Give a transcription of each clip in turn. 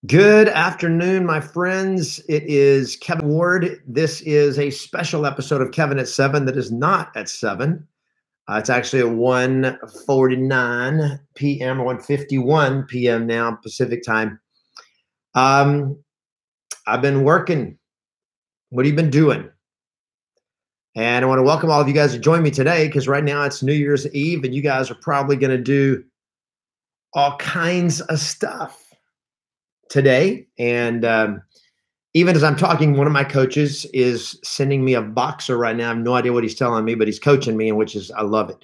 Good afternoon, my friends. It is Kevin Ward. This is a special episode of Kevin at 7 that is not at 7. It's actually at 1:49 p.m. or 1:51 p.m. now, Pacific time. I've been working. What have you been doing? And I want to welcome all of you guys to join me today because right now it's New Year's Eve and you guys are probably going to do all kinds of stuff today. And even as I'm talking, one of my coaches is sending me a boxer right now. I have no idea what he's telling me, but he's coaching me, and I love it.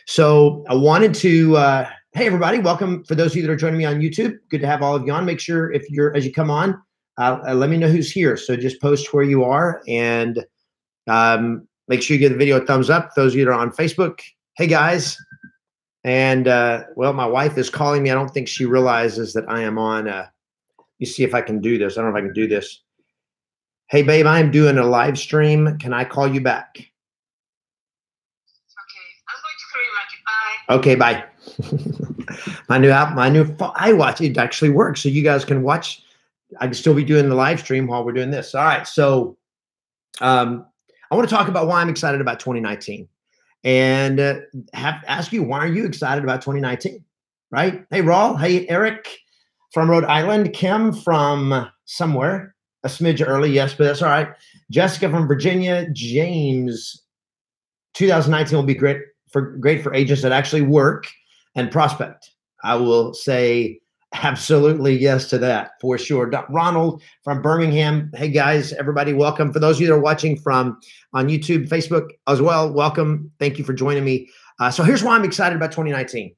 So I wanted to, hey everybody, welcome. For those of you that are joining me on YouTube, good to have all of you on. Make sure as you come on, let me know who's here. So just post where you are and make sure you give the video a thumbs up. Those of you that are on Facebook, hey guys. And well, my wife is calling me. I don't think she realizes that I am on. You see if I can do this. I don't know if I can do this. Hey, babe, I am doing a live stream. Can I call you back? Okay, I'm going to call you back. Bye. Okay, bye. my new iWatch, it actually works. So you guys can watch. I can still be doing the live stream while we're doing this. All right. So I want to talk about why I'm excited about 2019 and ask you, why are you excited about 2019? Right? Hey, Raul. Hey, Eric from Rhode Island. Kim from somewhere, a smidge early. Yes, but that's all right. Jessica from Virginia. James, 2019 will be great for agents that actually work and prospect. I will say absolutely yes to that for sure. Ronald from Birmingham. Hey guys, everybody, welcome. For those of you that are watching on YouTube, Facebook as well, welcome. Thank you for joining me. So here's why I'm excited about 2019,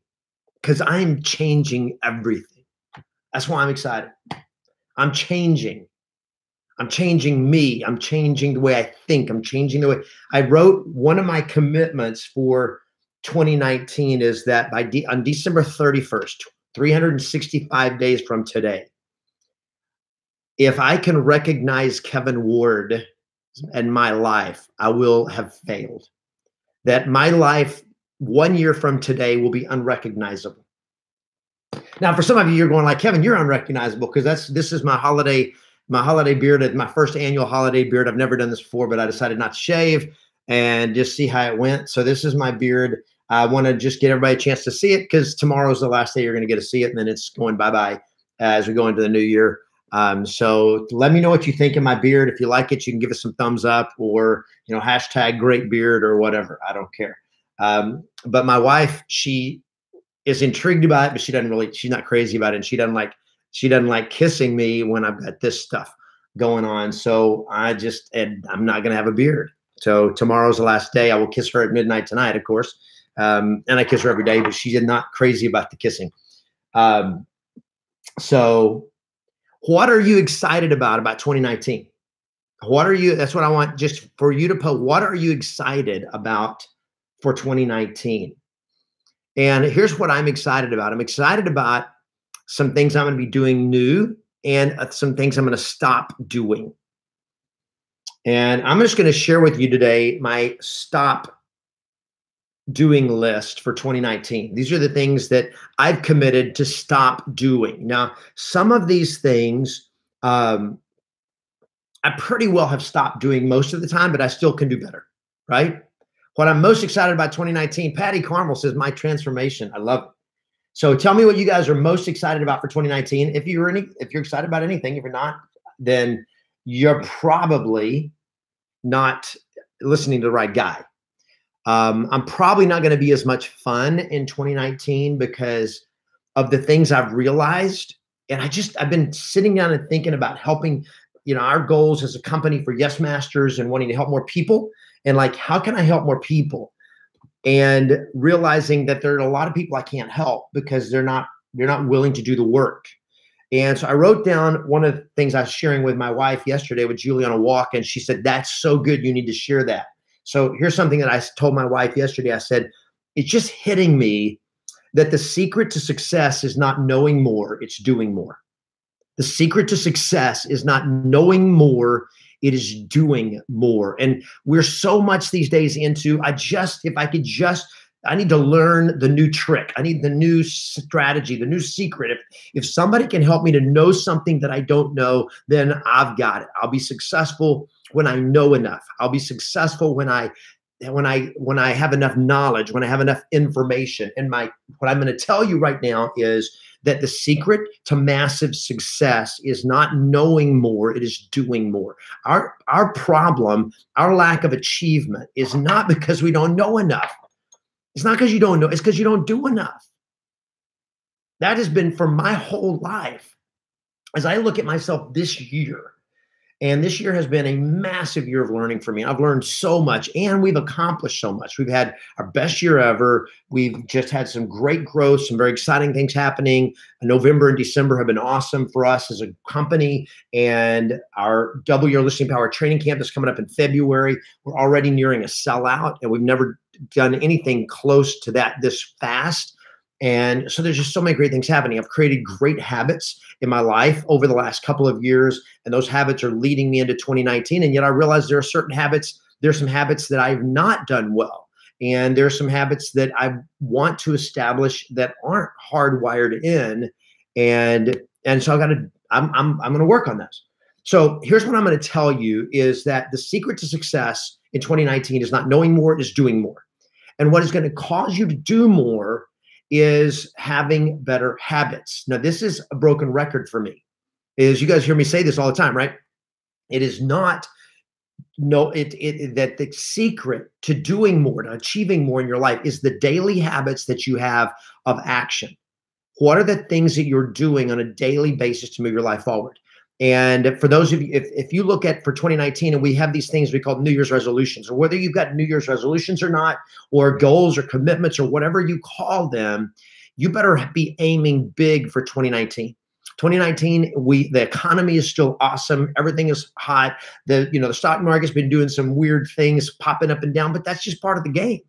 because I'm changing everything. That's why I'm excited. I'm changing. I'm changing me. I'm changing the way I think. I'm changing the way I wrote. One of my commitments for 2019 is that on December 31st, 365 days from today, if I can recognize Kevin Ward in my life, I will have failed. That my life 1 year from today will be unrecognizable. Now, for some of you, you're going like, Kevin, you're unrecognizable because this is my holiday beard, my first annual holiday beard. I've never done this before, but I decided not to shave and just see how it went. So this is my beard. I want to just get everybody a chance to see it because tomorrow's the last day you're going to get to see it, and then it's going bye-bye as we go into the new year. So let me know what you think of my beard. If you like it, you can give us some thumbs up or, hashtag great beard or whatever. I don't care. But my wife, she is intrigued about it, but she's not crazy about it. And she doesn't like kissing me when I've got this stuff going on. So I'm not going to have a beard. So tomorrow's the last day. I will kiss her at midnight tonight, of course. And I kiss her every day, but she's not crazy about the kissing. So what are you excited about 2019? That's what I want just for you to put. What are you excited about for 2019? And here's what I'm excited about. I'm excited about some things I'm going to be doing new and some things I'm going to stop doing. And I'm just going to share with you today my stop doing list for 2019. These are the things that I've committed to stop doing. Now, some of these things I pretty well have stopped doing most of the time, but I still can do better, right? What I'm most excited about 2019, Patty Carmel says, my transformation. I love it. So tell me what you guys are most excited about for 2019. If you're excited about anything, if you're not, then you're probably not listening to the right guy. I'm probably not going to be as much fun in 2019 because of the things I've realized. And I've been sitting down and thinking about helping, our goals as a company for Yes Masters and wanting to help more people. And like, how can I help more people? And realizing that there are a lot of people I can't help because they're not willing to do the work. And so I wrote down one of the things I was sharing with my wife yesterday with Julie on a walk. And she said, that's so good. You need to share that. So here's something that I told my wife yesterday. I said, it's just hitting me that the secret to success is not knowing more, it's doing more. The secret to success is not knowing more, it is doing more. And we're so much these days into, if I could just I need to learn the new trick. I need the new strategy, the new secret. If somebody can help me to know something that I don't know, then I've got it. I'll be successful when I know enough. I'll be successful when I have enough knowledge, when I have enough information. And what I'm going to tell you right now is that the secret to massive success is not knowing more, it is doing more. Our problem, our lack of achievement is not because we don't know enough. It's not because you don't know, it's because you don't do enough. That has been for my whole life. As I look at myself this year, and this year has been a massive year of learning for me. I've learned so much and we've accomplished so much. We've had our best year ever. We've just had some great growth, some very exciting things happening. November and December have been awesome for us as a company. And our Double Your Listening Power training camp is coming up in February. We're already nearing a sellout, and we've never done anything close to that this fast. And so there's just so many great things happening. I've created great habits in my life over the last couple of years, and those habits are leading me into 2019. And yet I realize there are certain habits, there's some habits that I've not done well. And there's some habits that I want to establish that aren't hardwired in. And so I'm going to work on those. So here's what I'm going to tell you is that the secret to success in 2019 is not knowing more, it is doing more. And what is going to cause you to do more is having better habits. Now, this is a broken record for me. Is you guys hear me say this all the time, right? It is not that the secret to doing more, to achieving more in your life is the daily habits that you have of action. What are the things that you're doing on a daily basis to move your life forward? And for those of you, if you look at for 2019, and we have these things we call New Year's resolutions, or whether you've got New Year's resolutions or not, or goals or commitments or whatever you call them, you better be aiming big for 2019. 2019, the economy is still awesome. Everything is hot. The stock market's been doing some weird things, popping up and down, but that's just part of the game,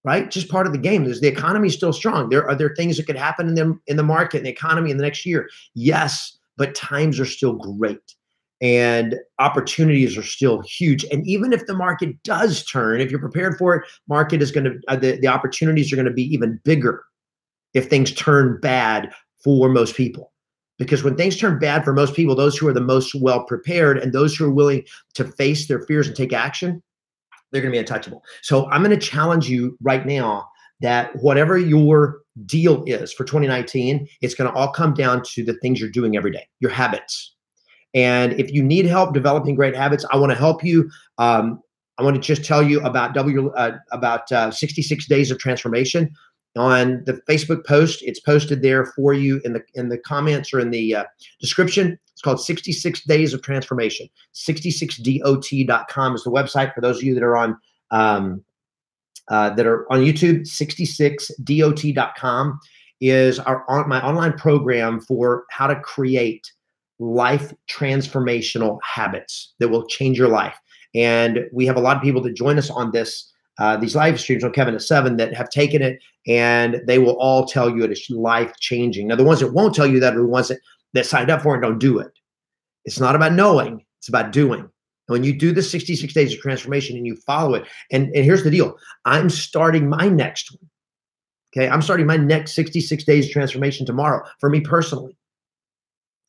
right? Just part of the game. The economy is still strong. Are there things that could happen in the market, in the economy in the next year? Yes. But times are still great and opportunities are still huge. And even if the market does turn, if you're prepared for it, market is going to, the opportunities are going to be even bigger if things turn bad for most people. Because when things turn bad for most people, those who are the most well prepared and those who are willing to face their fears and take action, they're going to be untouchable. So I'm going to challenge you right now that whatever your deal is for 2019, it's going to all come down to the things you're doing every day, your habits. And if you need help developing great habits, I want to help you. I want to just tell you about 66 Days of Transformation on the Facebook post. It's posted there for you in the comments or in the description. It's called 66 Days of Transformation. 66dot.com is the website for those of you that are on YouTube. 66dot.com is my online program for how to create life transformational habits that will change your life. And we have a lot of people that join us on these live streams on Kevin at 7 that have taken it, and they will all tell you it is life changing. Now, the ones that won't tell you that are the ones that signed up for it and don't do it. It's not about knowing, it's about doing. And when you do the 66 Days of Transformation and you follow it, and here's the deal, I'm starting my next one. Okay, I'm starting my next 66 Days of Transformation tomorrow for me personally.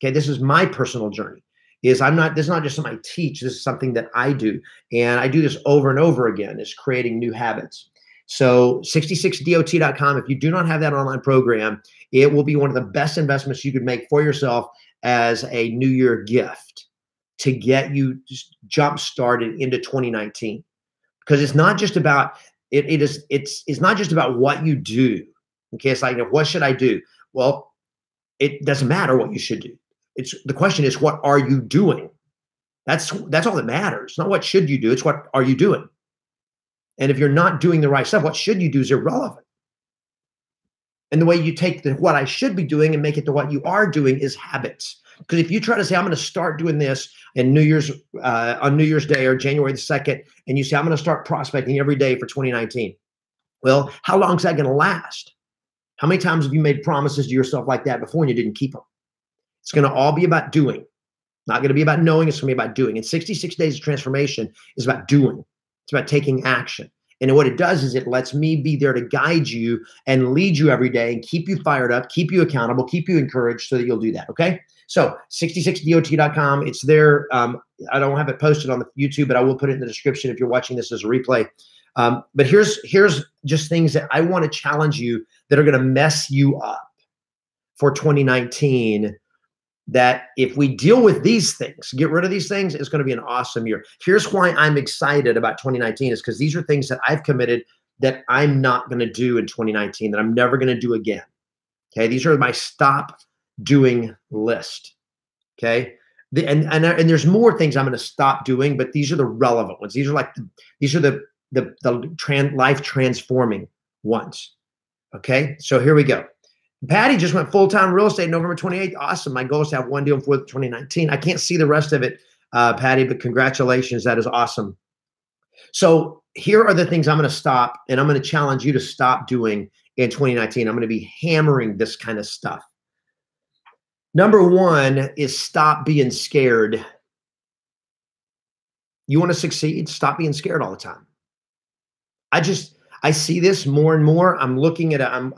Okay, this is my personal journey. This is not just something I teach, this is something that I do. And I do this over and over again, is creating new habits. So 66dot.com, if you do not have that online program, it will be one of the best investments you could make for yourself as a New Year gift to get you just jump started into 2019. Because it's not just about, it's not just about what you do. Okay, it's like, what should I do? Well, it doesn't matter what you should do. The question is, what are you doing? That's all that matters. Not what should you do, it's what are you doing? And if you're not doing the right stuff, what should you do is irrelevant. And the way you take what I should be doing and make it to what you are doing is habits. Because if you try to say, I'm going to start doing this in on New Year's Day or January the 2nd, and you say, I'm going to start prospecting every day for 2019. Well, how long is that going to last? How many times have you made promises to yourself like that before and you didn't keep them? It's going to all be about doing. Not going to be about knowing, it's going to be about doing. And 66 Days of Transformation is about doing. It's about taking action. And what it does is it lets me be there to guide you and lead you every day and keep you fired up, keep you accountable, keep you encouraged so that you'll do that. Okay. So 66dot.com, it's there. I don't have it posted on the YouTube, but I will put it in the description if you're watching this as a replay. But here's just things that I want to challenge you that are going to mess you up for 2019, that if we deal with these things, get rid of these things, it's going to be an awesome year. Here's why I'm excited about 2019 is because these are things that I've committed that I'm not going to do in 2019, that I'm never going to do again. Okay. These are my stop doing list. Okay. And there's more things I'm going to stop doing, but these are the relevant ones. These are like, these are the life transforming ones. Okay. So here we go. Patty just went full-time real estate November 28th. Awesome. My goal is to have one deal before 2019. I can't see the rest of it, Patty, but congratulations. That is awesome. So here are the things I'm going to stop, and I'm going to challenge you to stop doing in 2019. I'm going to be hammering this kind of stuff. Number one is stop being scared. You want to succeed? Stop being scared all the time. I see this more and more. I was looking at my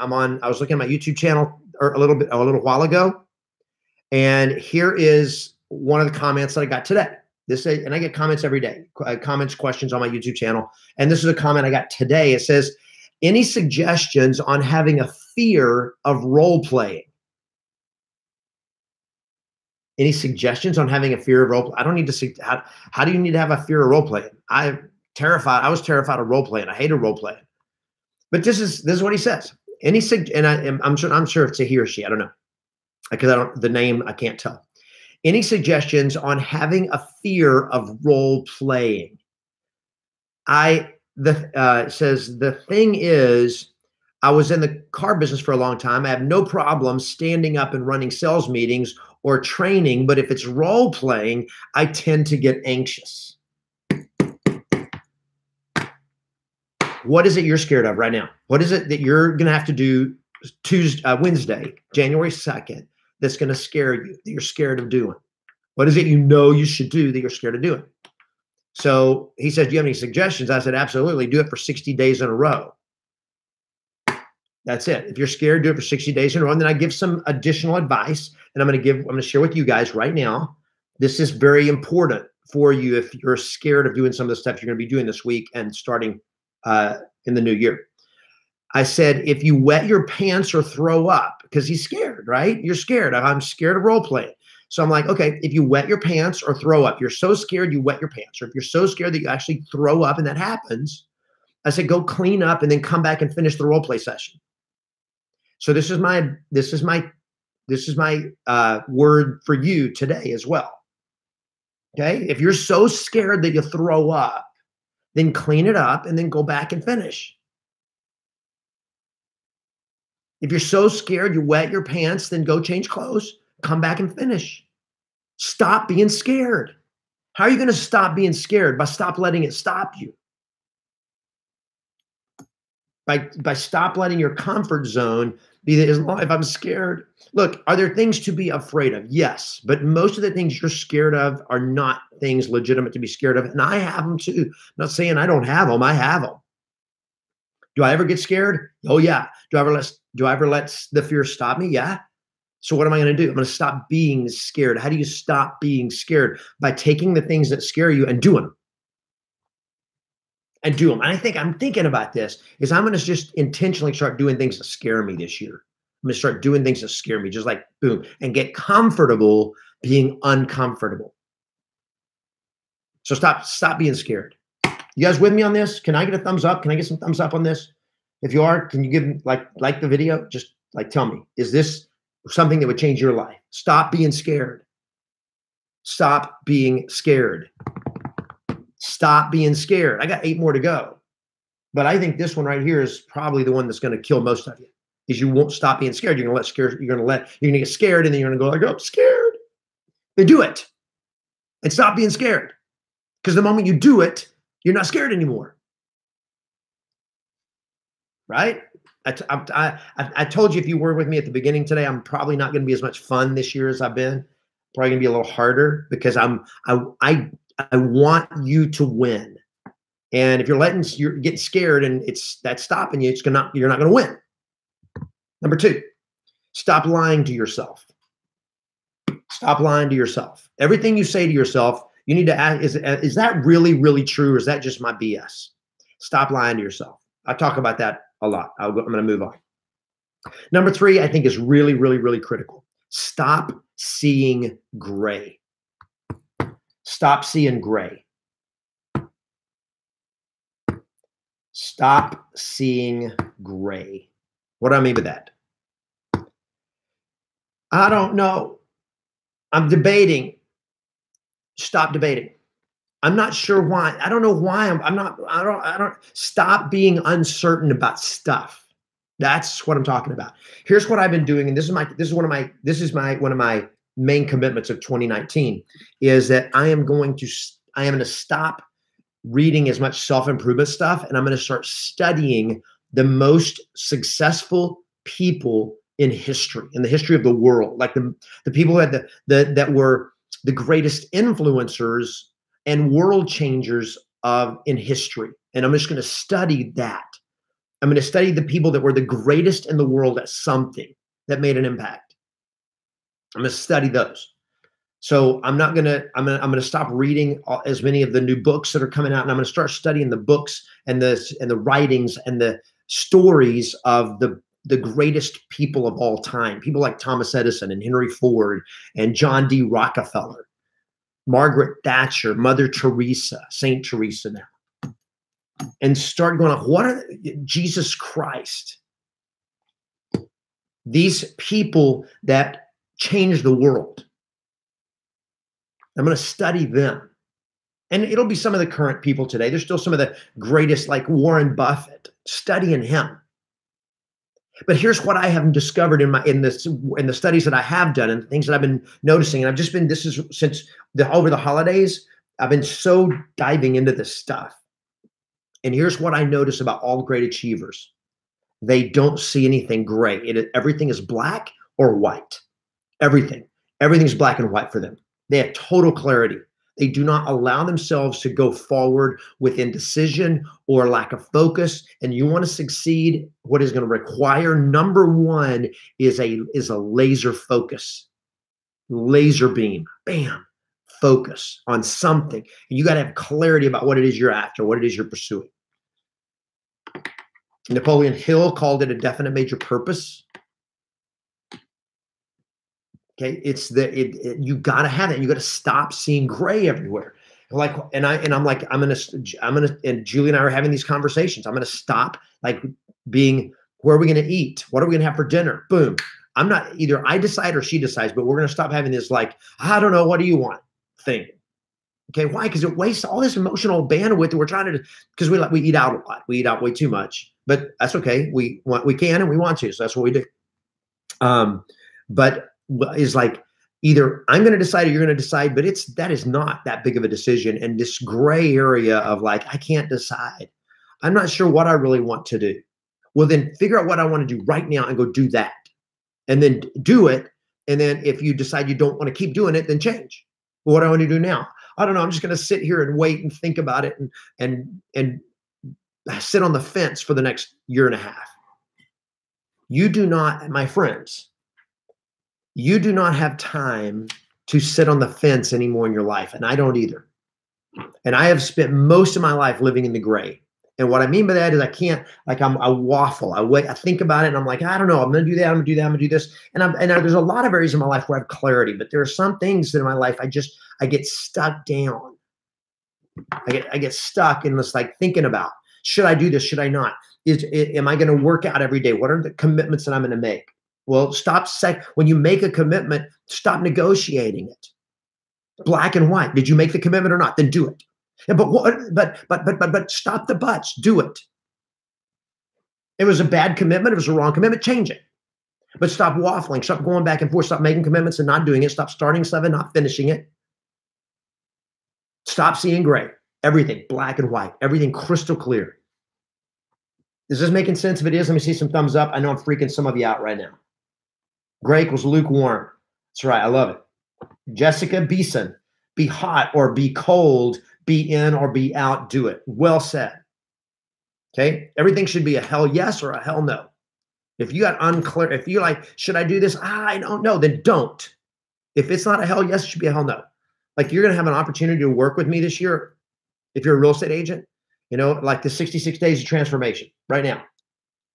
YouTube channel a little while ago. And here is one of the comments that I got today. And I get comments every day, comments, questions on my YouTube channel. And this is a comment I got today. It says, any suggestions on having a fear of role playing? Any suggestions on having a fear of role play? I don't need to see, how do you need to have a fear of role playing? I was terrified of role playing. I hated role playing. But this is what he says. I'm sure it's a he or she. I don't know, because the name I can't tell. Any suggestions on having a fear of role playing? Says the thing is, I was in the car business for a long time. I have no problem standing up and running sales meetings or training, but if it's role playing, I tend to get anxious. What is it you're scared of right now? What is it that you're going to have to do Wednesday, January 2nd, that's going to scare you, that you're scared of doing? What is it you should do that you're scared of doing? So he said, do you have any suggestions? I said, absolutely. Do it for 60 days in a row. That's it. If you're scared, do it for 60 days in a row. And then I give some additional advice, and I'm going to share with you guys right now. This is very important for you if you're scared of doing some of the stuff you're going to be doing this week and starting in the new year. I said, if you wet your pants or throw up, because he's scared, right? You're scared. I'm scared of role playing. So I'm like, okay, if you wet your pants or throw up, you're so scared you wet your pants, or if you're so scared that you actually throw up and that happens, I said, go clean up and then come back and finish the role play session. So this is my word for you today as well. Okay. If you're so scared that you throw up, then clean it up and then go back and finish. If you're so scared you wet your pants, then go change clothes, come back and finish. Stop being scared. How are you going to stop being scared? By stop letting it stop you. By stop letting your comfort zone be that, as long if I'm scared. Look, are there things to be afraid of? Yes, but most of the things you're scared of are not things legitimate to be scared of. And I have them too. I'm not saying I don't have them. I have them. Do I ever get scared? Oh yeah. Do I ever let the fear stop me? Yeah. So what am I going to do? I'm going to stop being scared. How do you stop being scared? By taking the things that scare you and doing them. And do them. And I'm thinking about this is I'm going to just intentionally start doing things that scare me this year. I'm going to start doing things that scare me, just like boom, and get comfortable being uncomfortable. So stop being scared. You guys with me on this? Can I get a thumbs up? Can I get some thumbs up on this? If you are, can you give like the video? Just like tell me, is this something that would change your life? Stop being scared. Stop being scared. Stop being scared. I got 8 more to go. But I think this one right here is probably the one that's going to kill most of you. Is you won't stop being scared. You're going to get scared, and then you're going to go like, oh, I'm scared. Then do it. And stop being scared. Because the moment you do it, you're not scared anymore. Right? I told you, if you were with me at the beginning today, I'm probably not going to be as much fun this year as I've been. Probably going to be a little harder because I want you to win. And if you're getting scared and that's stopping you, you're not going to win. Number 2, stop lying to yourself. Stop lying to yourself. Everything you say to yourself, you need to ask, is that really, really true? Or is that just my BS? Stop lying to yourself. I talk about that a lot. I'm going to move on. Number 3, I think is really, really, really critical. Stop seeing gray. Stop seeing gray. Stop seeing gray. What do I mean by that? I don't know. I'm debating. Stop debating. I'm not sure why. I don't know why. I don't stop being uncertain about stuff. That's what I'm talking about. Here's what I've been doing, and this is one of my main commitments of 2019 is that I am going to stop reading as much self-improvement stuff, and I'm going to start studying the most successful people in the history of the world, like the people that were the greatest influencers and world changers in history. And I'm just going to study that. I'm going to study the people that were the greatest in the world at something that made an impact. I'm going to study those. So I'm going to stop reading as many of the new books that are coming out, and I'm going to start studying the books and the writings and the stories of the greatest people of all time. People like Thomas Edison and Henry Ford and John D. Rockefeller, Margaret Thatcher, Mother Teresa, Saint Teresa now. And start going, Jesus Christ. These people that changed the world. I'm going to study them. And it'll be some of the current people today. There's still some of the greatest, like Warren Buffett, studying him. But here's what I have discovered in the studies that I have done and things that I've been noticing. And this is since over the holidays, I've been so diving into this stuff. And here's what I notice about all great achievers. They don't see anything gray. Everything is black or white. Everything's black and white for them. They have total clarity. They do not allow themselves to go forward with indecision or lack of focus. And you want to succeed, what is going to require, number 1, is a laser focus. Laser beam, bam, focus on something. And you got to have clarity about what it is you're after, what it is you're pursuing. Napoleon Hill called it a definite major purpose. Okay, you got to have it. You got to stop seeing gray everywhere. And Julie and I are having these conversations. I'm going to stop being, where are we going to eat? What are we going to have for dinner? Boom. I'm not, either I decide or she decides, but we're going to stop having this I don't know, what do you want thing. Okay, why? Because it wastes all this emotional bandwidth that we're trying to, because we eat out a lot. We eat out way too much, but that's okay. We can and we want to, so that's what we do. But is either I'm going to decide or you're going to decide, but that is not that big of a decision. And this gray area of I can't decide. I'm not sure what I really want to do. Well, then figure out what I want to do right now and go do that. And then do it. And then if you decide you don't want to keep doing it, then change. Well, what do I want to do now? I don't know. I'm just going to sit here and wait and think about it and sit on the fence for the next year and a half. You do not, my friends, you do not have time to sit on the fence anymore in your life. And I don't either. And I have spent most of my life living in the gray. And what I mean by that is I can't, I waffle. I think about it and I'm I don't know. I'm going to do that. I'm going to do that. I'm going to do this. And there's a lot of areas in my life where I have clarity, but there are some things that in my life, I get stuck down. I get stuck in this thinking about, should I do this? Should I not? Am I going to work out every day? What are the commitments that I'm going to make? Well, when you make a commitment, stop negotiating it. Black and white. Did you make the commitment or not? Then do it. But stop the buts. Do it. It was a bad commitment. It was a wrong commitment. Change it. But stop waffling. Stop going back and forth. Stop making commitments and not doing it. Stop starting stuff and not finishing it. Stop seeing gray. Everything black and white. Everything crystal clear. Is this making sense? If it is, let me see some thumbs up. I know I'm freaking some of you out right now. Gray equals lukewarm. That's right. I love it. Jessica Beeson. Be hot or be cold be in or be out, do it. Well said. Okay. Everything should be a hell yes or a hell no. If you got unclear, if you're like, should I do this? I don't know, then don't. If it's not a hell yes, it should be a hell no. Like you're going to have an opportunity to work with me this year. If you're a real estate agent, you know, like the 66 days of transformation right now.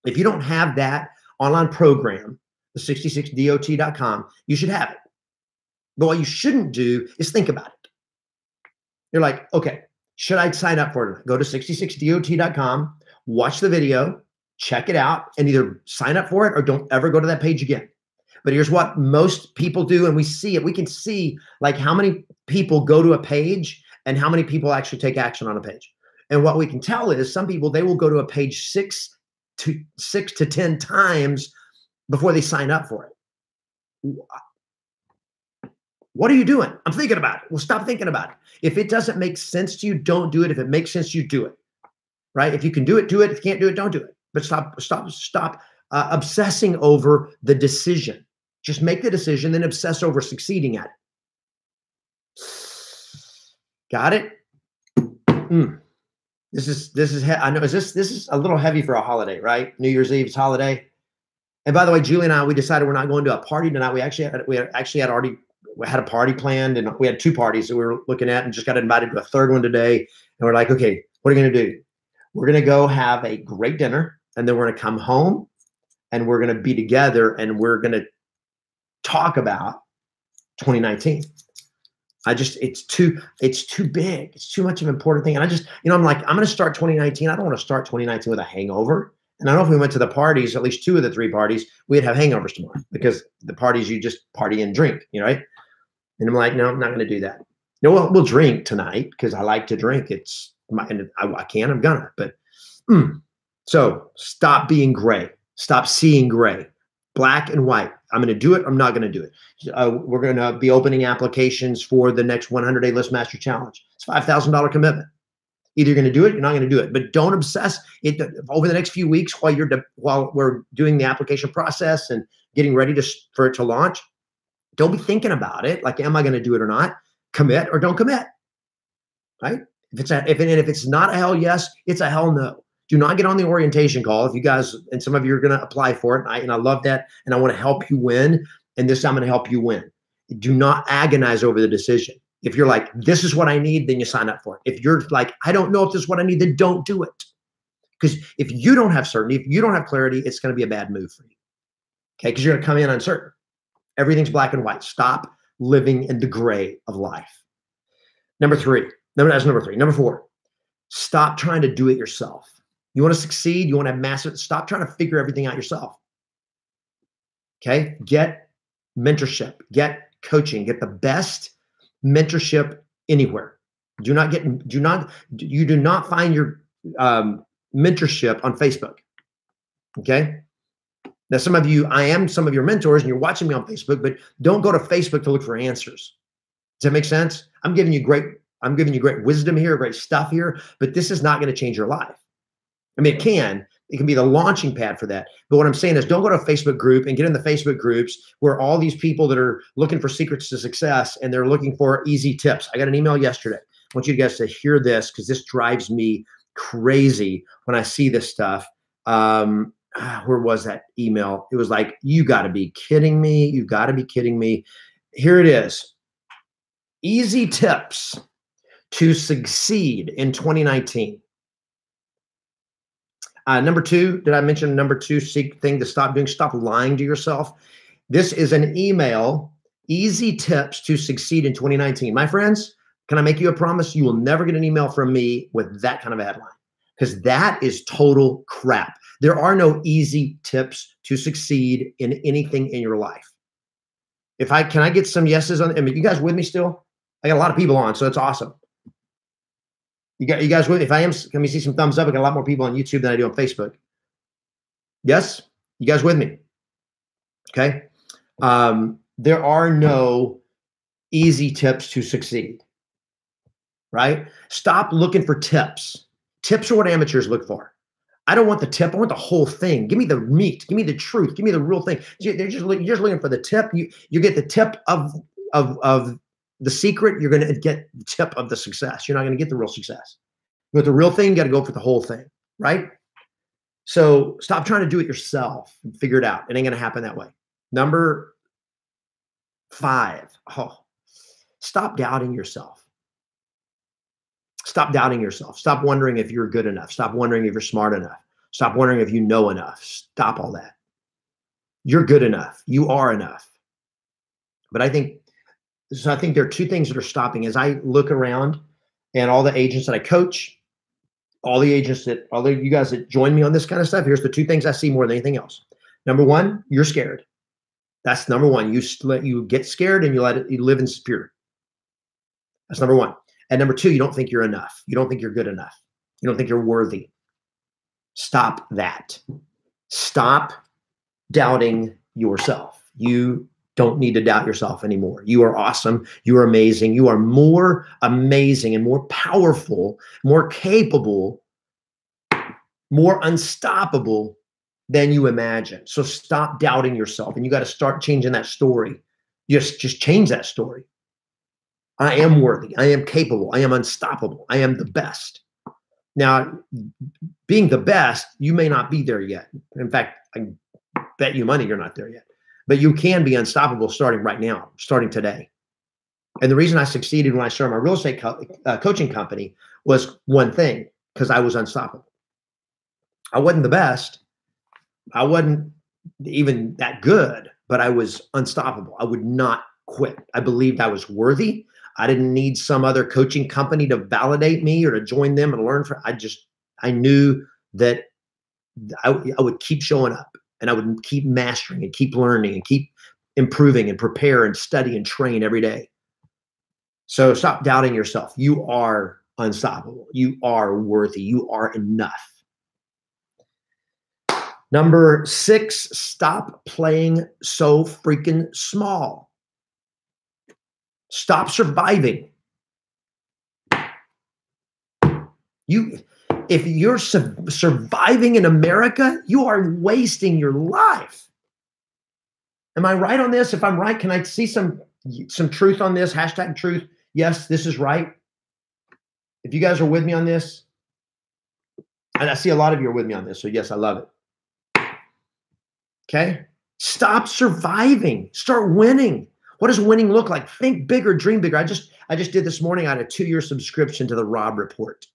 If you don't have that online program, the 66dot.com, you should have it. But what you shouldn't do is think about it. You're like, okay, should I sign up for it? Go to 66dot.com, watch the video, check it out, and either sign up for it or don't ever go to that page again. But here's what most people do, and we see it. We can see like how many people go to a page and how many people actually take action on a page. And what we can tell is some people, they will go to a page 6 to 10 times before they sign up for it. What are you doing? I'm thinking about it. Well, stop thinking about it. If it doesn't make sense to you, don't do it. If it makes sense to you, do it. Right? If you can do it, do it. If you can't do it, don't do it. But stop obsessing over the decision. Just make the decision, then obsess over succeeding at it. Got it? This is I know this is a little heavy for a holiday, right? New Year's Eve's holiday. And by the way, Julie and I, we decided we're not going to a party tonight. We actually had a party planned, and we had 2 parties that we were looking at, and just got invited to a 3rd one today. And we're like, okay, what are we going to do? We're going to go have a great dinner, and then we're going to come home, and we're going to be together, and we're going to talk about 2019. It's too big. It's too much of an important thing. And I'm like, I'm going to start 2019. I don't want to start 2019 with a hangover. And I know if we went to the parties, at least 2 of the 3 parties, we'd have hangovers tomorrow, because the parties you just party and drink, right? And I'm like, no, I'm not going to do that. No, we'll drink tonight because I like to drink. I'm gonna, but so stop being gray. Stop seeing gray, black and white. I'm going to do it. I'm not going to do it. We're going to be opening applications for the next 100-day List Master Challenge. It's $5,000 commitment. Either you're going to do it, you're not going to do it. But don't obsess it over the next few weeks while we're doing the application process and getting ready for it to launch. Don't be thinking about it like, am I going to do it or not? Commit or don't commit. Right? If it's not a hell yes, it's a hell no. Do not get on the orientation call. If you guys, and some of you are going to apply for it, and I love that, and I want to help you win, and this time I'm going to help you win. Do not agonize over the decision. If you're like, this is what I need, then you sign up for it. If you're like, I don't know if this is what I need, then don't do it. Because if you don't have certainty, if you don't have clarity, it's going to be a bad move for you. Okay, because you're going to come in uncertain. Everything's black and white. Stop living in the gray of life. Number 4, stop trying to do it yourself. You want to succeed, you want to have massive, stop trying to figure everything out yourself. Okay, get mentorship, get coaching, get the best mentorship anywhere. You do not find your mentorship on Facebook. Okay. Now, I am some of your mentors, and you're watching me on Facebook, but don't go to Facebook to look for answers. Does that make sense? I'm giving you great wisdom here, great stuff here, but this is not going to change your life. I mean, it can be the launching pad for that. But what I'm saying is, don't go to a Facebook group and get in the Facebook groups where all these people that are looking for secrets to success, and they're looking for easy tips. I got an email yesterday. I want you guys to hear this, because this drives me crazy when I see this stuff. Where was that email? It was like, you got to be kidding me. You got to be kidding me. Here it is. Easy tips to succeed in 2019. Number 2, did I mention number 2 thing to stop doing? Stop lying to yourself. This is an email, easy tips to succeed in 2019. My friends, can I make you a promise? You will never get an email from me with that kind of a headline, because that is total crap. There are no easy tips to succeed in anything in your life. Can I get some yeses on? I mean, you guys with me still? I got a lot of people on, so that's awesome. You guys with? If I am, can we see some thumbs up? I got a lot more people on YouTube than I do on Facebook. Yes, you guys with me? Okay. There are no easy tips to succeed. Right? Stop looking for tips. Tips are what amateurs look for. I don't want the tip. I want the whole thing. Give me the meat. Give me the truth. Give me the real thing. You're just looking for the tip. You get the tip of the secret, you're going to get the tip of the success. You're not going to get the real success. But the real thing, you got to go for the whole thing, right? So stop trying to do it yourself and figure it out. It ain't going to happen that way. Number 5, stop doubting yourself. Stop doubting yourself. Stop wondering if you're good enough. Stop wondering if you're smart enough. Stop wondering if you know enough. Stop all that. You're good enough. You are enough. But I think there are 2 things that are stopping as I look around and all the agents that I coach, all the you guys that join me on this kind of stuff. Here's the 2 things I see more than anything else. Number 1, you're scared. That's number 1. You get scared and you live in fear. That's number 1. And number 2, you don't think you're enough. You don't think you're good enough. You don't think you're worthy. Stop that. Stop doubting yourself. You don't need to doubt yourself anymore. You are awesome. You are amazing. You are more amazing and more powerful, more capable, more unstoppable than you imagine. So stop doubting yourself, and you got to start changing that story. Just change that story. I am worthy. I am capable. I am unstoppable. I am the best. Now, being the best, you may not be there yet. In fact, I bet you money you're not there yet. But you can be unstoppable starting right now, starting today. And the reason I succeeded when I started my real estate coaching company was one thing, because I was unstoppable. I wasn't the best. I wasn't even that good, but I was unstoppable. I would not quit. I believed I was worthy. I didn't need some other coaching company to validate me or to join them and learn from. I knew that I would keep showing up, and I would keep mastering and keep learning and keep improving and prepare and study and train every day. So stop doubting yourself. You are unstoppable. You are worthy. You are enough. Number 6, stop playing so freaking small. Stop surviving. If you're surviving in America, you are wasting your life. Am I right on this? If I'm right, can I see some truth on this? Hashtag truth. Yes, this is right. If you guys are with me on this, and I see a lot of you are with me on this, so yes, I love it. Okay? Stop surviving. Start winning. What does winning look like? Think bigger, dream bigger. I just did this morning. I had a 2-year subscription to the Rob Report.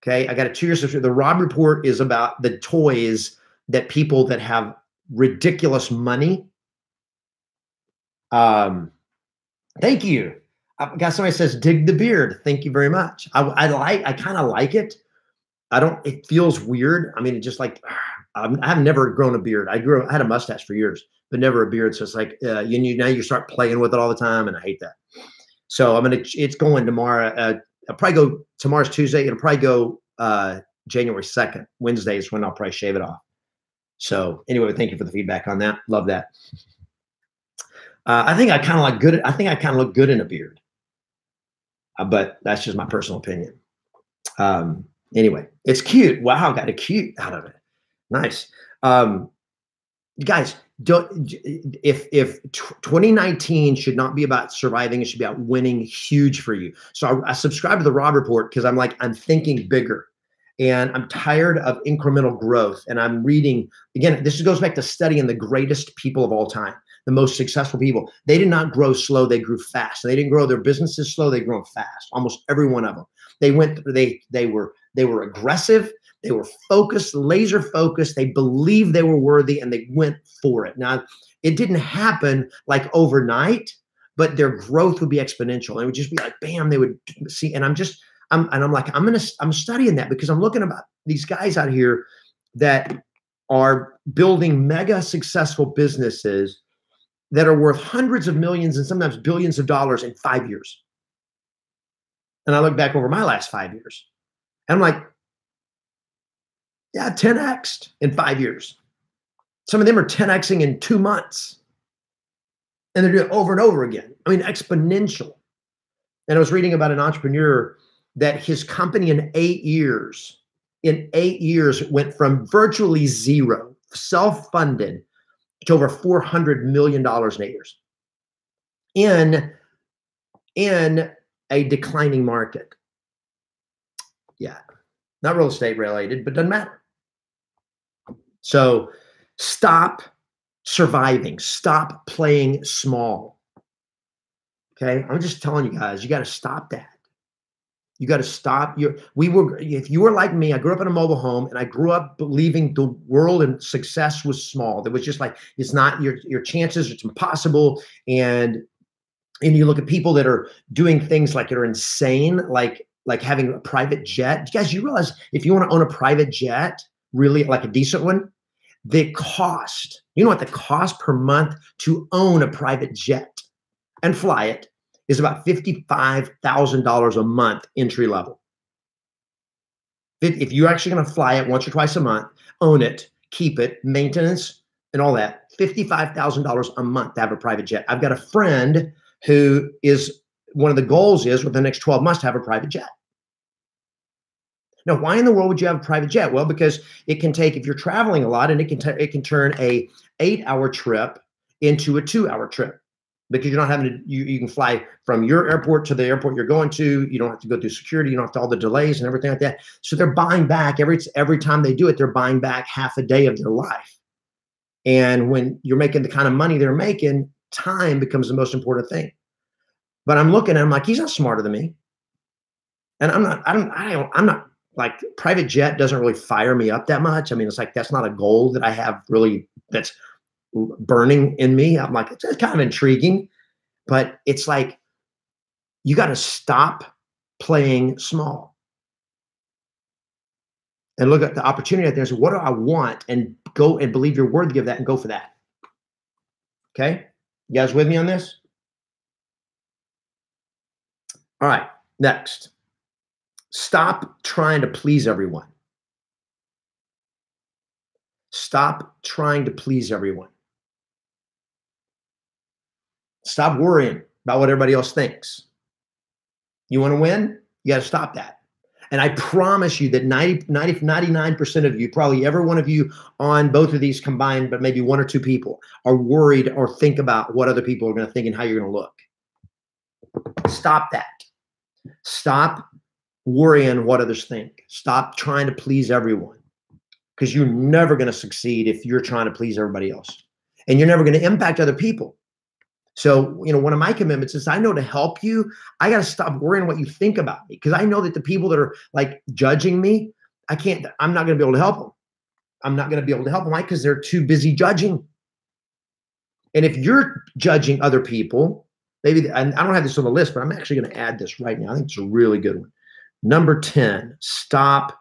Okay, I got a 2-year subscription. The Rob Report is about the toys that people that have ridiculous money. Thank you. I got somebody says, dig the beard. Thank you very much. I kind of like it. It feels weird. I mean, it just like, I've never grown a beard. I had a mustache for years, but never a beard. So it's like, now you start playing with it all the time, and I hate that. So it's going tomorrow. I'll probably go, tomorrow's Tuesday. It'll probably go January 2nd. Wednesday is when I'll probably shave it off. So anyway, thank you for the feedback on that. Love that. I think I kind of look good in a beard, but that's just my personal opinion. Anyway, it's cute. Wow, got a cute out of it. Nice. Guys, if 2019 should not be about surviving, it should be about winning huge for you. So I subscribe to the Rob Report because I'm thinking bigger, and I'm tired of incremental growth. And I'm reading, again, this goes back to studying the greatest people of all time, the most successful people. They did not grow slow, they grew fast. They didn't grow their businesses slow, they grew fast. Almost every one of them. They were aggressive. They were focused, laser focused. They believed they were worthy, and they went for it. Now, it didn't happen like overnight, but their growth would be exponential. And it would just be like, bam, they would see. And I'm studying that because I'm looking about these guys out here that are building mega successful businesses that are worth hundreds of millions and sometimes billions of dollars in 5 years. And I look back over my last 5 years, and I'm like, yeah, 10x in 5 years. Some of them are 10xing in 2 months. And they're doing it over and over again. I mean, exponential. And I was reading about an entrepreneur that his company in 8 years went from virtually zero, self-funded, to over $400 million in 8 years. in a declining market. Yeah, not real estate related, but doesn't matter. So stop surviving. Stop playing small. Okay, I'm just telling you guys, you got to stop that. You got to stop if you were like me, I grew up in a mobile home and I grew up believing the world and success was small. That was just like, it's not your chances, it's impossible. And you look at people that are doing things like that are insane, like having a private jet. Guys, you realize if you want to own a private jet, really like a decent one, the cost, you know what the cost per month to own a private jet and fly it is about $55,000 a month entry level. If you're actually going to fly it once or twice a month, own it, keep it, maintenance and all that, $55,000 a month to have a private jet. I've got a friend who is, one of the goals is within the next 12 months to have a private jet. Now, why in the world would you have a private jet? Well, because it can take, if you're traveling a lot, and it can turn a 8-hour trip into a 2-hour trip, because you're not having to, you can fly from your airport to the airport you're going to. You don't have to go through security. You don't have to all the delays and everything like that. So they're buying back every time they do it, they're buying back half a day of their life. And when you're making the kind of money they're making, time becomes the most important thing. But I'm looking at him like, he's not smarter than me. And I'm not like, private jet doesn't really fire me up that much. I mean, it's like, that's not a goal that I have really that's burning in me. I'm like, it's kind of intriguing, but it's like, you got to stop playing small and look at the opportunity out there and say, what do I want? And go and believe you're worthy of that and go for that. Okay. You guys with me on this? All right. Next, stop trying to please everyone. Stop trying to please everyone. Stop worrying about what everybody else thinks. You want to win? You got to stop that. And I promise you that 99% of you, probably every one of you on both of these combined, but maybe one or two people are worried or think about what other people are going to think and how you're going to look. Stop that. Stop worrying what others think. Stop trying to please everyone, because you're never going to succeed if you're trying to please everybody else, and you're never going to impact other people. So, you know, one of my commitments is, I know to help you, I got to stop worrying what you think about me, because I know that the people that are like judging me, I'm not going to be able to help them. I'm not going to be able to help them. Why? Because they're too busy judging. And if you're judging other people, maybe, I don't have this on the list, but I'm actually going to add this right now. I think it's a really good one. Number 10, stop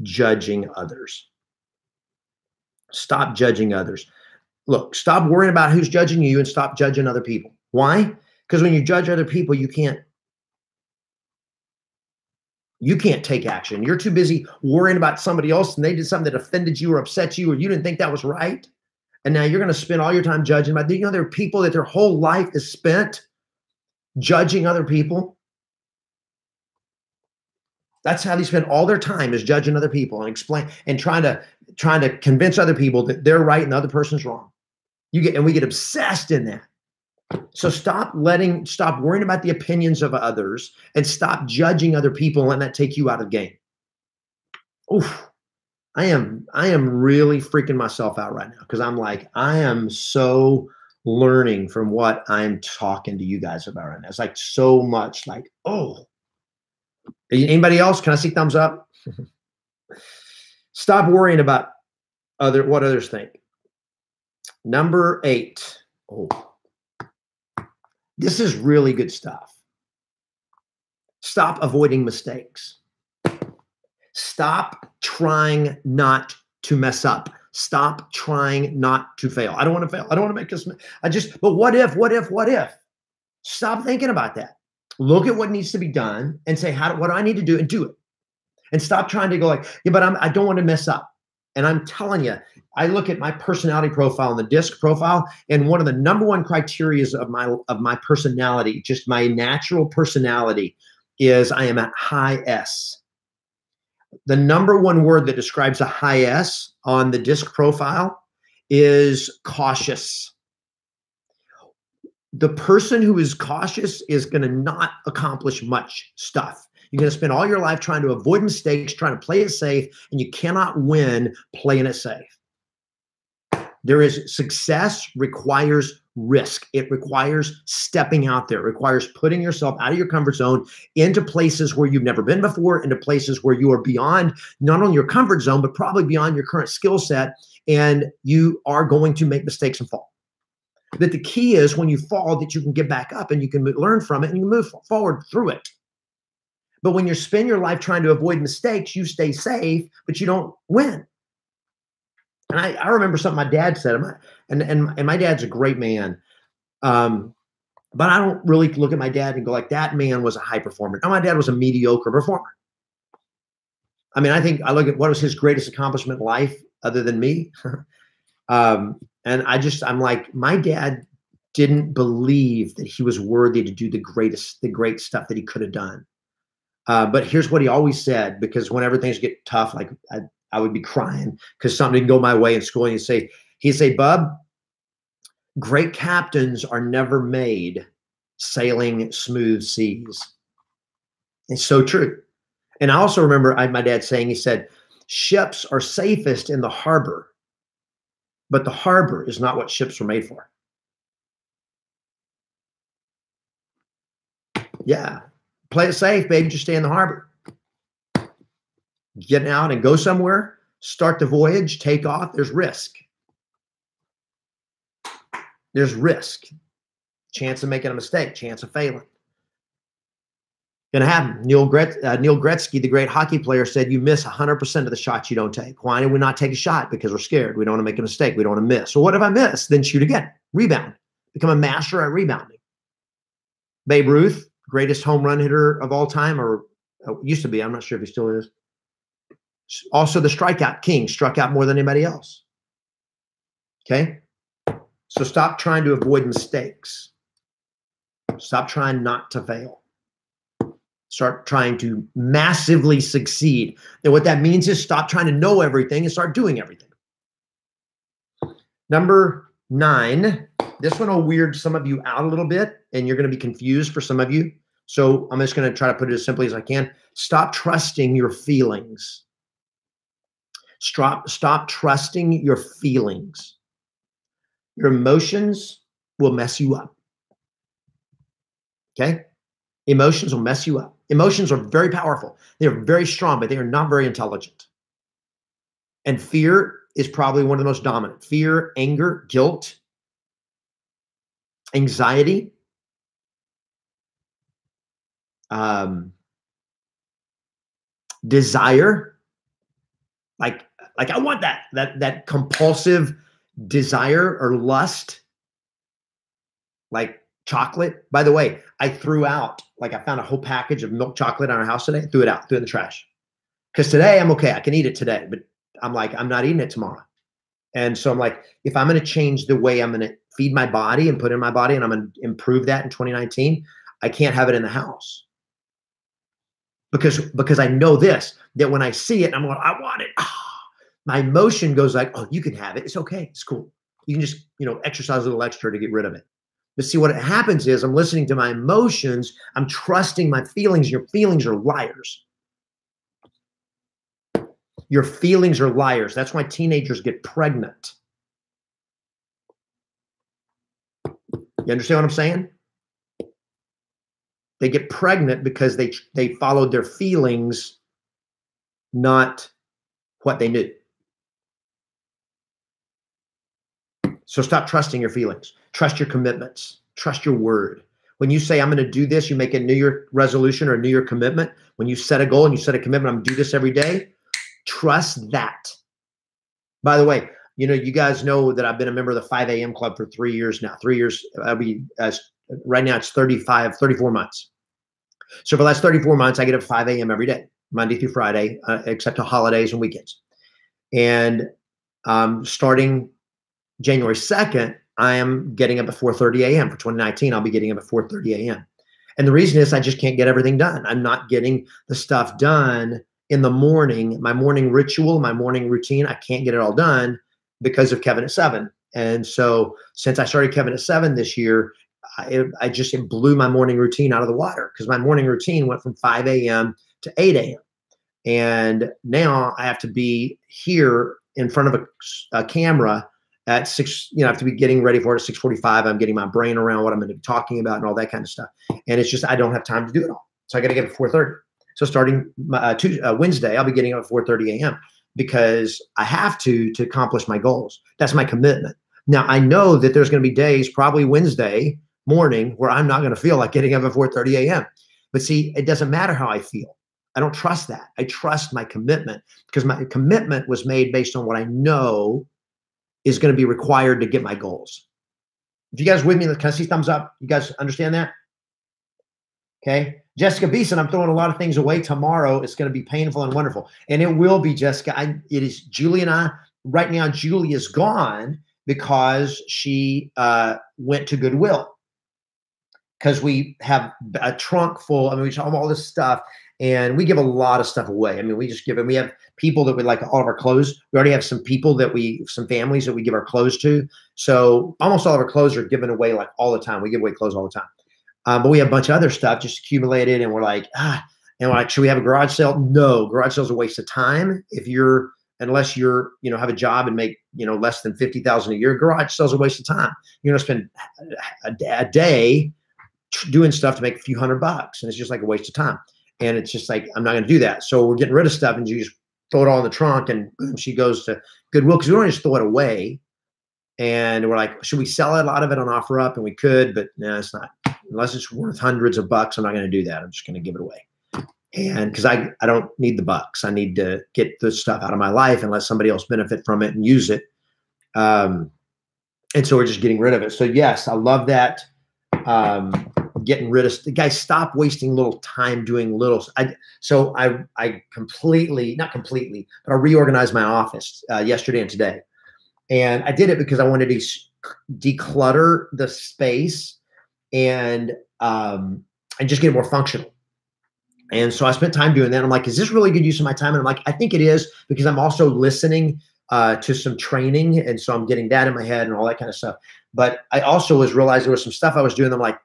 judging others. Stop judging others. Look, stop worrying about who's judging you and stop judging other people. Why? Because when you judge other people, you can't take action. You're too busy worrying about somebody else and they did something that offended you or upset you, or you didn't think that was right. And now you're going to spend all your time judging. But you know, there are people that their whole life is spent judging other people. That's how they spend all their time, is judging other people and explain and trying to convince other people that they're right and the other person's wrong. And we get obsessed in that. So stop worrying about the opinions of others and stop judging other people and letting that take you out of the game. Oof. I am really freaking myself out right now, because I'm like, I am so learning from what I'm talking to you guys about right now. It's like so much like, oh, anybody else? Can I see thumbs up? Stop worrying about what others think. Number 8. Oh, this is really good stuff. Stop avoiding mistakes. Stop trying not to mess up. Stop trying not to fail. I don't want to fail. I don't want to make this. But what if? Stop thinking about that. Look at what needs to be done and say, what do I need to do, and do it. And stop trying to go like, yeah, but I don't want to mess up. And I'm telling you, I look at my personality profile and the DISC profile, and one of the number one criteria of my personality, just my natural personality, is I am at high S. The number one word that describes a high S on the DISC profile is cautious. The person who is cautious is going to not accomplish much stuff. You're going to spend all your life trying to avoid mistakes, trying to play it safe, and you cannot win playing it safe. Success requires risk. It requires stepping out there. It requires putting yourself out of your comfort zone into places where you've never been before, into places where you are beyond not only your comfort zone, but probably beyond your current skill set, and you are going to make mistakes and fall. That the key is when you fall that you can get back up and you can learn from it and you move forward through it. But when you spend your life trying to avoid mistakes, you stay safe, but you don't win. And I remember something my dad said, and my dad's a great man. But I don't really look at my dad and go like, that man was a high performer. No, my dad was a mediocre performer. I mean, I look at what was his greatest accomplishment in life other than me. And I'm like, my dad didn't believe that he was worthy to do the great stuff that he could have done. But here's what he always said, because whenever things get tough, like I would be crying because something didn't go my way in school. And he'd say, Bub, great captains are never made sailing smooth seas. It's so true. And I also remember my dad saying, he said, ships are safest in the harbor, but the harbor is not what ships were made for. Yeah. Play it safe, baby. Just stay in the harbor. Get out and go somewhere, start the voyage, take off. There's risk. There's risk. Chance of making a mistake, chance of failing. Gonna happen. Neil Gretzky, the great hockey player, said you miss 100% of the shots you don't take. Why do we not take a shot? Because we're scared. We don't want to make a mistake. We don't want to miss. So what if I miss? Then shoot again. Rebound. Become a master at rebounding. Babe Ruth, greatest home run hitter of all time, or used to be. I'm not sure if he still is. Also the strikeout king, struck out more than anybody else. Okay? So stop trying to avoid mistakes. Stop trying not to fail. Start trying to massively succeed. And what that means is stop trying to know everything and start doing everything. Number 9, this one will weird some of you out a little bit, and you're going to be confused for some of you. So I'm just going to try to put it as simply as I can. Stop trusting your feelings. Stop trusting your feelings. Your emotions will mess you up. Okay? Emotions will mess you up. Emotions are very powerful. They're very strong, but they are not very intelligent. And fear is probably one of the most dominant. Fear, anger, guilt, anxiety, desire. Like I want that compulsive desire or lust, like chocolate. By the way, I threw out, I found a whole package of milk chocolate on our house today, threw it out, threw it in the trash. Because today I'm okay, I can eat it today, but I'm like, I'm not eating it tomorrow. And so I'm like, if I'm going to change the way I'm going to feed my body and put in my body, and I'm going to improve that in 2019, I can't have it in the house. Because I know this, that when I see it, I'm going, I want it. My emotion goes like, oh, you can have it. It's okay. It's cool. You can just, exercise a little extra to get rid of it. But see, what happens is I'm listening to my emotions. I'm trusting my feelings. Your feelings are liars. Your feelings are liars. That's why teenagers get pregnant. You understand what I'm saying? They get pregnant because they followed their feelings, not what they knew. So stop trusting your feelings. Trust your commitments. Trust your word. When you say, I'm going to do this, you make a New Year resolution or a New Year commitment. When you set a goal and you set a commitment, I'm going to do this every day. Trust that. By the way, you guys know that I've been a member of the 5 a.m. club for 3 years now. 3 years, right now it's 34 months. So for the last 34 months, I get up 5 a.m. every day, Monday through Friday, except on holidays and weekends. And starting January 2nd, I am getting up at 4:30 a.m. For 2019, I'll be getting up at 4:30 a.m. And the reason is I just can't get everything done. I'm not getting the stuff done in the morning. My morning ritual, my morning routine, I can't get it all done because of Kevin at 7. And so since I started Kevin at 7 this year, it blew my morning routine out of the water, because my morning routine went from 5 a.m. to 8 a.m. And now I have to be here in front of a camera at 6, I have to be getting ready for it at 6:45. I'm getting my brain around what I'm going to be talking about and all that kind of stuff. And it's just, I don't have time to do it all. So I got to get up at 4:30. So starting Wednesday, I'll be getting up at 4:30 a.m. because I have to accomplish my goals. That's my commitment. Now, I know that there's going to be days, probably Wednesday morning, where I'm not going to feel like getting up at 4:30 a.m. But see, it doesn't matter how I feel. I don't trust that. I trust my commitment, because my commitment was made based on what I know is going to be required to get my goals. If you guys with me, can I see thumbs up? You guys understand that? Okay. Jessica B said, I'm throwing a lot of things away tomorrow. It's going to be painful and wonderful. And it will be, Jessica. It is Julie and I. Right now, Julie is gone because she went to Goodwill, because we have a trunk full. I mean, we have all this stuff, and we give a lot of stuff away. I mean, we just give it. We have people that we like all of our clothes. We already have some people some families that we give our clothes to. So almost all of our clothes are given away like all the time. We give away clothes all the time. But we have a bunch of other stuff just accumulated, and we're like, and we're like, should we have a garage sale? No, garage sale is a waste of time. Unless you're, have a job and make, less than $50,000 a year, garage sales a waste of time. You're going to spend a day doing stuff to make a few $100, and it's just like a waste of time. And it's just like, I'm not going to do that. So we're getting rid of stuff, and you just throw it all in the trunk, and boom, she goes to Goodwill, because we don't just throw it away. And we're like, should we sell a lot of it on OfferUp? And we could, but no, it's not. Unless it's worth hundreds of bucks, I'm not going to do that. I'm just going to give it away. And because I don't need the bucks. I need to get the stuff out of my life and let somebody else benefit from it and use it. And so we're just getting rid of it. So yes, I love that. Getting rid of, guys, stop wasting little time doing little. I completely, not completely, but I reorganized my office yesterday and today. And I did it because I wanted to declutter the space and just get it more functional. And so I spent time doing that. I'm like, is this really good use of my time? And I'm like, I think it is, because I'm also listening to some training. And so I'm getting that in my head and all that kind of stuff. But I also realized there was some stuff I was doing. I'm like,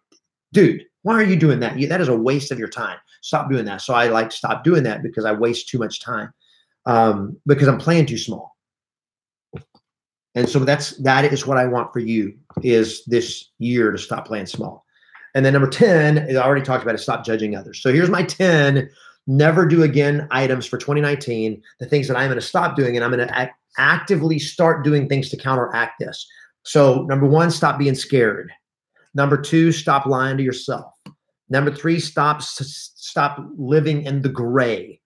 dude, why are you doing that? That is a waste of your time. Stop doing that. So I stopped doing that, because I waste too much time, because I'm playing too small. And so that is what I want for you, is this year to stop playing small. And then number 10, I already talked about it, stop judging others. So here's my 10 never do again items for 2019, the things that I'm going to stop doing, and I'm going to actively start doing things to counteract this. So number 1, stop being scared. Number 2, stop lying to yourself. Number 3, stop living in the gray.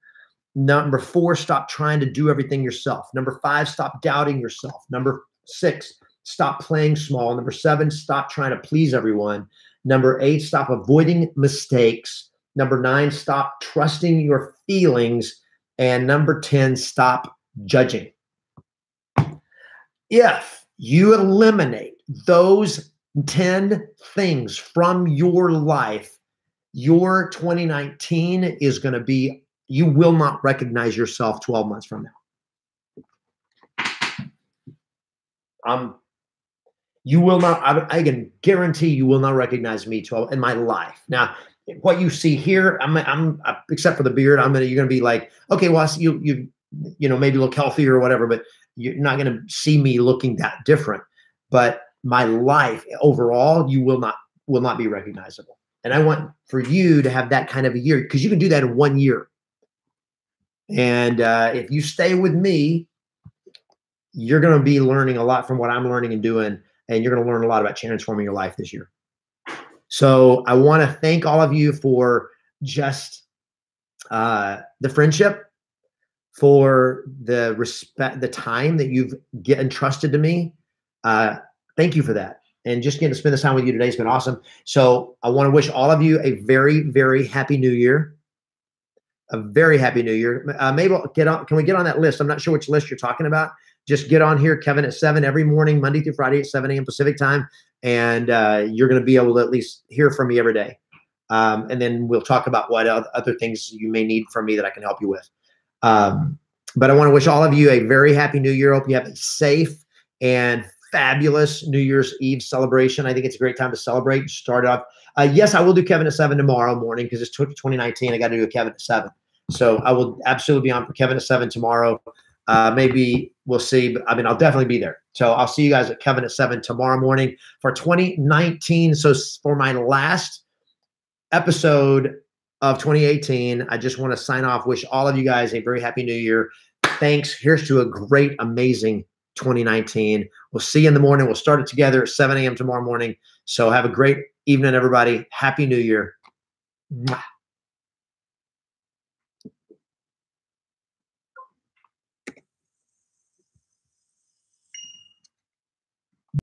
Number 4, stop trying to do everything yourself. Number 5, stop doubting yourself. Number 6, stop playing small. Number 7, stop trying to please everyone. Number 8, stop avoiding mistakes. Number 9, stop trusting your feelings. And number 10, stop judging. If you eliminate those 10 things from your life, your 2019 is going to be, you will not recognize yourself 12 months from now. You will not, I can guarantee you will not recognize me in my life. Now, what you see here, I'm except for the beard, you're going to be like, okay, well, I see you maybe look healthier or whatever, but you're not going to see me looking that different. But my life overall, you will not be recognizable. And I want for you to have that kind of a year, because you can do that in 1 year. And if you stay with me, you're going to be learning a lot from what I'm learning and doing. And you're going to learn a lot about transforming your life this year. So I want to thank all of you for just the friendship, for the respect, the time that you've entrusted to me. Thank you for that. And just getting to spend this time with you today has been awesome. So I want to wish all of you a very, very happy new year. A very happy new year. Mabel, can we get on that list? I'm not sure which list you're talking about. Just get on here, Kevin, at 7 every morning, Monday through Friday at 7 a.m. Pacific time. And you're going to be able to at least hear from me every day. And then we'll talk about what other things you may need from me that I can help you with. But I want to wish all of you a very happy new year. Hope you have a safe and fabulous New Year's Eve celebration. I think it's a great time to celebrate. Start off. Yes, I will do Kevin at 7 tomorrow morning because it's 2019. I got to do a Kevin at 7. So I will absolutely be on for Kevin at 7 tomorrow. Maybe we'll see, but I mean, I'll definitely be there. So I'll see you guys at Kevin at 7 tomorrow morning for 2019. So for my last episode of 2018, I just want to sign off, wish all of you guys a very happy new year. Thanks. Here's to a great, amazing 2019. We'll see you in the morning. We'll start it together at 7 a.m. tomorrow morning. So have a great evening, everybody. Happy New Year. Mwah.